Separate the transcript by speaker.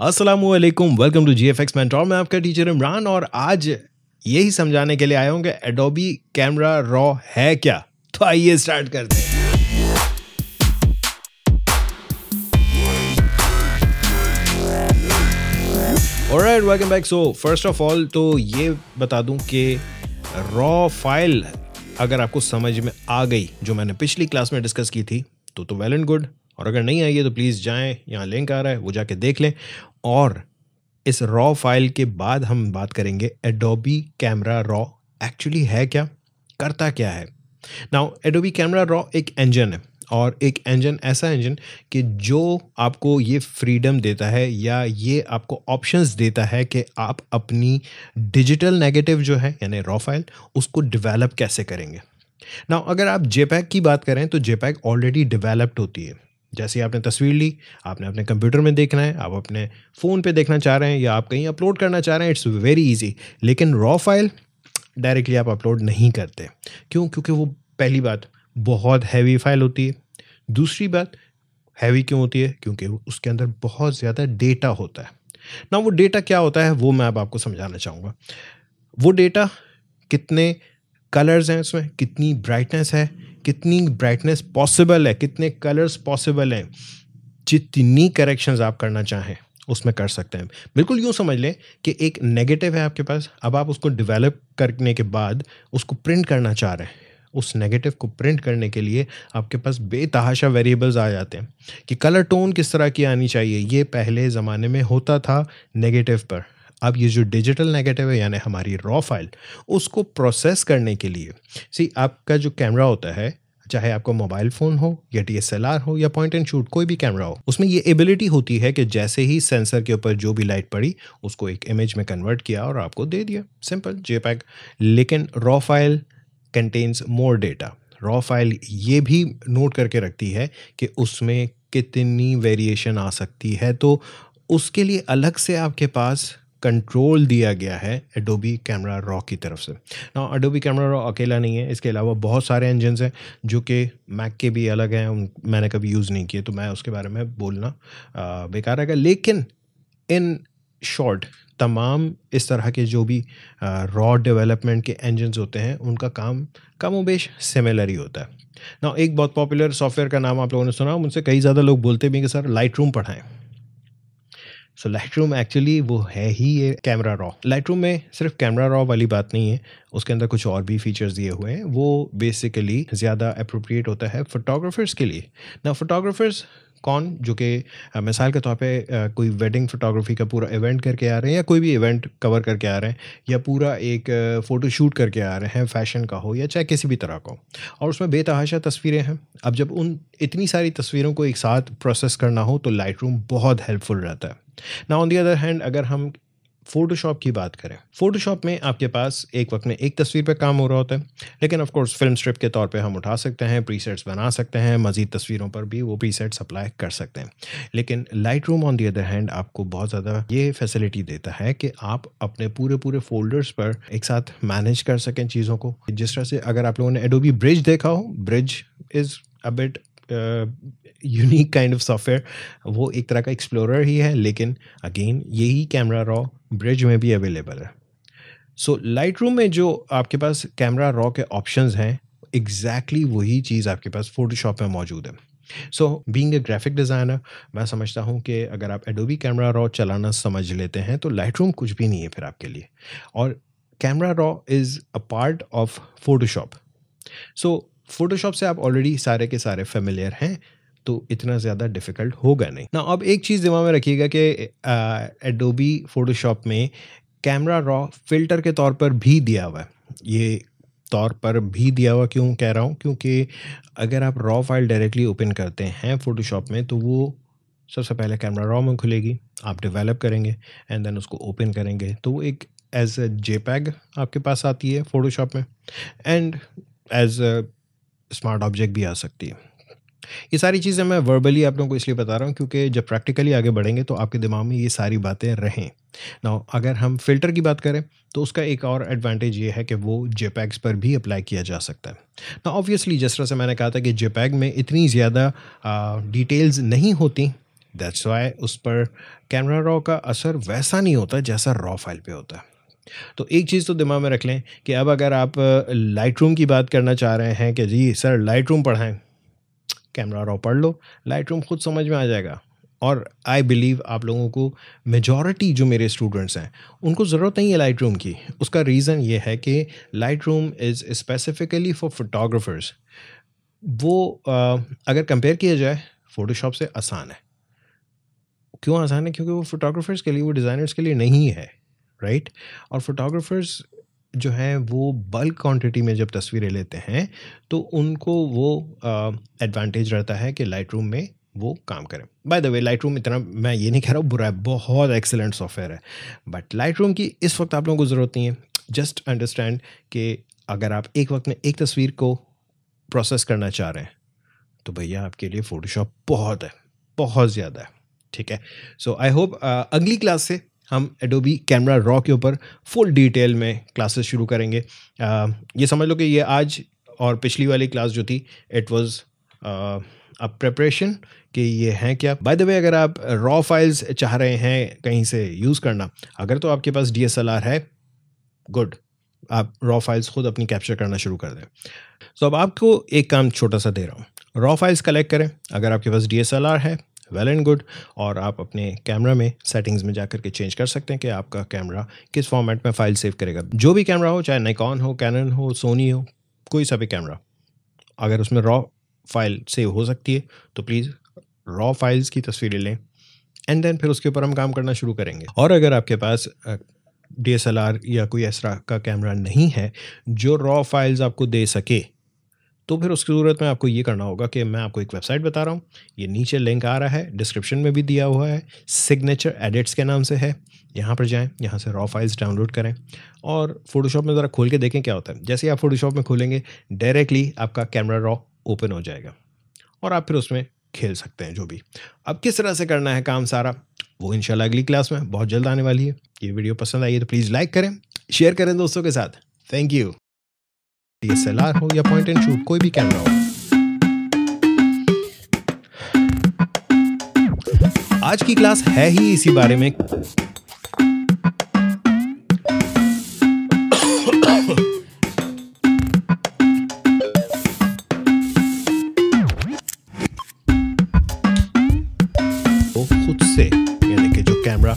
Speaker 1: अस्सलामुअलैकुम, welcome to GFX mentor. मैं आपका टीचर इमरान और आज यही समझाने के लिए आया हूँ कि एडोबी कैमरा रॉ है क्या। तो आइए स्टार्ट करते हैं। Alright, welcome back. So first of all तो ये बता दूं कि रॉ फाइल अगर आपको समझ में आ गई जो मैंने पिछली क्लास में डिस्कस की थी तो वेल एंड गुड, और अगर नहीं आई है तो प्लीज़ जाएं, यहाँ लिंक आ रहा है वो जाके देख लें। और इस रॉ फाइल के बाद हम बात करेंगे एडोबी कैमरा रॉ एक्चुअली है क्या, करता क्या है। नाउ एडोबी कैमरा रॉ एक इंजन है, और एक इंजन ऐसा इंजन कि जो आपको ये फ्रीडम देता है या ये आपको ऑप्शंस देता है कि आप अपनी डिजिटल नेगेटिव जो है यानी रॉ फाइल उसको डेवलप कैसे करेंगे। नाउ अगर आप जेपैग की बात करें तो जेपैग ऑलरेडी डेवलप्ड होती है। जैसे आपने तस्वीर ली, आपने अपने कंप्यूटर में देखना है, आप अपने फ़ोन पे देखना चाह रहे हैं या आप कहीं अपलोड करना चाह रहे हैं, इट्स वेरी इजी। लेकिन रॉ फाइल डायरेक्टली आप अपलोड नहीं करते। क्यों? क्योंकि वो पहली बात बहुत हैवी फाइल होती है। दूसरी बात हैवी क्यों होती है? क्योंकि उसके अंदर बहुत ज़्यादा डेटा होता है ना। वो डेटा क्या होता है वो मैं अब आपको समझाना चाहूँगा। वो डेटा कितने कलर्स हैं उसमें, कितनी ब्राइटनेस है, कितनी ब्राइटनेस पॉसिबल है, कितने कलर्स पॉसिबल हैं, जितनी करेक्शंस आप करना चाहें उसमें कर सकते हैं। बिल्कुल यूँ समझ लें कि एक नेगेटिव है आपके पास, अब आप उसको डेवलप करने के बाद उसको प्रिंट करना चाह रहे हैं। उस नेगेटिव को प्रिंट करने के लिए आपके पास बेतहाशा वेरिएबल्स आ जाते हैं कि कलर टोन किस तरह की आनी चाहिए। ये पहले ज़माने में होता था नेगेटिव पर। अब ये जो डिजिटल नेगेटिव है यानी हमारी रॉ फाइल, उसको प्रोसेस करने के लिए आपका जो कैमरा होता है, चाहे आपका मोबाइल फ़ोन हो या डीएसएलआर हो या पॉइंट एंड शूट कोई भी कैमरा हो, उसमें ये एबिलिटी होती है कि जैसे ही सेंसर के ऊपर जो भी लाइट पड़ी उसको एक इमेज में कन्वर्ट किया और आपको दे दिया, सिंपल जेपैग। लेकिन raw file contains more data. Raw file ये भी नोट करके रखती है कि उसमें कितनी वेरिएशन आ सकती है, तो उसके लिए अलग से आपके पास कंट्रोल दिया गया है एडोबी कैमरा रॉ की तरफ से। ना एडोबी कैमरा रॉ अकेला नहीं है, इसके अलावा बहुत सारे इंजन्स हैं जो कि मैक के भी अलग हैं, मैंने कभी यूज़ नहीं किए तो मैं उसके बारे में बोलना बेकार है। लेकिन इन शॉर्ट तमाम इस तरह के जो भी रॉ डेवलपमेंट के इंजन्स होते हैं उनका काम कमोबेश सिमिलर ही होता है ना। एक बहुत पॉपुलर सॉफ्टवेयर का नाम आप लोगों ने सुना, मुझसे कई ज़्यादा लोग बोलते भी हैं कि सर लाइट रूम पढ़ाएँ। सो लाइट रूम एक्चुअली वो है ही ये कैमरा रॉ। लाइट रूम में सिर्फ कैमरा रॉ वाली बात नहीं है, उसके अंदर कुछ और भी फीचर्स दिए हुए हैं। वो बेसिकली ज़्यादा अप्रोप्रिएट होता है फोटोग्राफर्स के लिए ना। फोटोग्राफर्स कौन? जो कि मिसाल के तौर पे कोई वेडिंग फोटोग्राफी का पूरा इवेंट करके आ रहे हैं या कोई भी इवेंट कवर करके आ रहे हैं या पूरा एक फ़ोटो शूट करके आ रहे हैं, फैशन का हो या चाहे किसी भी तरह का हो, और उसमें बेतहाशा तस्वीरें हैं। अब जब उन इतनी सारी तस्वीरों को एक साथ प्रोसेस करना हो तो लाइट रूम बहुत हेल्पफुल रहता है ना। ऑन दी अदर हैंड अगर हम फ़ोटोशॉप की बात करें, फ़ोटोशॉप में आपके पास एक वक्त में एक तस्वीर पे काम हो रहा होता है, लेकिन ऑफ कोर्स फिल्म स्ट्रिप के तौर पे हम उठा सकते हैं, प्रीसेट्स बना सकते हैं, मज़ीद तस्वीरों पर भी वो प्रीसेट्स अप्लाई कर सकते हैं। लेकिन light room on the other hand आपको बहुत ज़्यादा ये फैसिलिटी देता है कि आप अपने पूरे फ़ोल्डर्स पर एक साथ मैनेज कर सकें चीज़ों को। जिस तरह से अगर आप लोगों ने एडोबी ब्रिज देखा हो, bridge is a bit unique kind of software. वो एक तरह का एक्सप्लोरर ही है, लेकिन अगेन यही कैमरा रॉ ब्रिज में भी अवेलेबल है। सो लाइट रूम में जो आपके पास कैमरा रॉ के ऑप्शंस हैं, एग्जैक्टली वही चीज़ आपके पास फोटोशॉप में मौजूद है। So being a graphic designer, मैं समझता हूँ कि अगर आप एडोबी कैमरा रॉ चलाना समझ लेते हैं तो लाइट रूम कुछ भी नहीं है फिर आपके लिए, और camera raw is a part of Photoshop. So Photoshop से आप ऑलरेडी सारे के सारे फेमिलियर हैं, तो इतना ज़्यादा डिफ़िकल्ट होगा नहीं ना। अब एक चीज़ दिमाग में रखिएगा कि एडोबी फोटोशॉप में कैमरा रॉ फ़िल्टर के तौर पर भी दिया हुआ है। ये तौर पर भी दिया हुआ क्यों कह रहा हूँ? क्योंकि अगर आप रॉ फाइल डायरेक्टली ओपन करते हैं फोटोशॉप में तो वो सबसे पहले कैमरा रॉ में खुलेगी, आप डेवलप करेंगे एंड देन उसको ओपन करेंगे तो वो एक एज अ जेपैग आपके पास आती है फोटोशॉप में, and as a smart object भी आ सकती है। ये सारी चीज़ें मैं वर्बली आप लोगों को इसलिए बता रहा हूँ क्योंकि जब प्रैक्टिकली आगे बढ़ेंगे तो आपके दिमाग में ये सारी बातें रहें। नाउ अगर हम फ़िल्टर की बात करें तो उसका एक और एडवांटेज ये है कि वो जेपैग्स पर भी अप्लाई किया जा सकता है। नाउ ऑब्वियसली जिस तरह से मैंने कहा था कि जेपैग में इतनी ज़्यादा डिटेल्स नहीं होती दैट्स वाई उस पर कैमरा रॉ का असर वैसा नहीं होता जैसा रॉ फाइल पे होता है। तो एक चीज़ तो दिमाग में रख लें कि अब अगर आप लाइट रूम की बात करना चाह रहे हैं कि जी सर लाइट रूम पढ़ाएं, कैमरा रॉ पढ़ लो, लाइट रूम खुद समझ में आ जाएगा। और आई बिलीव आप लोगों को, मेजॉरिटी जो मेरे स्टूडेंट्स हैं उनको ज़रूरत नहीं है लाइट रूम की। उसका रीज़न ये है कि light room is specifically for photographers. वो अगर कंपेयर किया जाए फ़ोटोशॉप से आसान है। क्यों आसान है? क्योंकि वो फ़ोटोग्राफर्स के लिए, वो डिज़ाइनर्स के लिए नहीं है, राइट? और फोटोग्राफर्स जो हैं वो बल्क क्वांटिटी में जब तस्वीरें लेते हैं तो उनको वो एडवांटेज रहता है कि लाइट रूम में वो काम करें। By the way light room इतना, मैं ये नहीं कह रहा हूँ बुरा है, बहुत एक्सेलेंट सॉफ्टवेयर है, बट लाइट रूम की इस वक्त आप लोगों को ज़रूरत नहीं है। जस्ट अंडरस्टैंड कि अगर आप एक वक्त में एक तस्वीर को प्रोसेस करना चाह रहे हैं तो भैया आपके लिए फ़ोटोशॉप बहुत है, बहुत ज़्यादा है, ठीक है? सो आई होप अगली क्लास से हम एडोबी कैमरा रॉ के ऊपर फुल डिटेल में क्लासेस शुरू करेंगे। ये समझ लो कि ये आज और पिछली वाली क्लास जो थी, इट वाज अ प्रेपरेशन कि ये हैं क्या। बाय द वे अगर आप रॉ फाइल्स चाह रहे हैं कहीं से यूज़ करना, अगर तो आपके पास DSLR है, गुड, आप रॉ फाइल्स खुद अपनी कैप्चर करना शुरू कर दें। सो अब आपको एक काम छोटा सा दे रहा हूँ, रॉ फाइल्स कलेक्ट करें। अगर आपके पास DSLR है, वेल एंड गुड, और आप अपने कैमरा में सेटिंग्स में जाकर के चेंज कर सकते हैं कि आपका कैमरा किस फॉर्मेट में फ़ाइल सेव करेगा। जो भी कैमरा हो, चाहे निकॉन हो, कैनन हो, सोनी हो, कोई सा भी कैमरा, अगर उसमें रॉ फाइल सेव हो सकती है तो प्लीज़ रॉ फाइल्स की तस्वीरें लें एंड देन फिर उसके ऊपर हम काम करना शुरू करेंगे। और अगर आपके पास DSLR या कोई ऐसा का कैमरा नहीं है जो रॉ फाइल्स आपको दे सके, तो फिर उसकी ज़रूरत में आपको ये करना होगा कि मैं आपको एक वेबसाइट बता रहा हूँ, ये नीचे लिंक आ रहा है, डिस्क्रिप्शन में भी दिया हुआ है, सिग्नेचर एडिट्स के नाम से है। यहाँ पर जाएं, यहाँ से रॉ फाइल्स डाउनलोड करें और फोटोशॉप में ज़रा खोल के देखें क्या होता है। जैसे ही आप फोटोशॉप में खोलेंगे, डायरेक्टली आपका कैमरा रॉ ओपन हो जाएगा और आप फिर उसमें खेल सकते हैं जो भी। अब किस तरह से करना है काम सारा, वो इंशाल्लाह अगली क्लास में बहुत जल्द आने वाली है। ये वीडियो पसंद आई है तो प्लीज़ लाइक करें, शेयर करें दोस्तों के साथ। Thank you. DSLR हो या पॉइंट एंड शूट, कोई भी कैमरा हो। आज की क्लास है ही इसी बारे में। खुद से, यानी कि जो कैमरा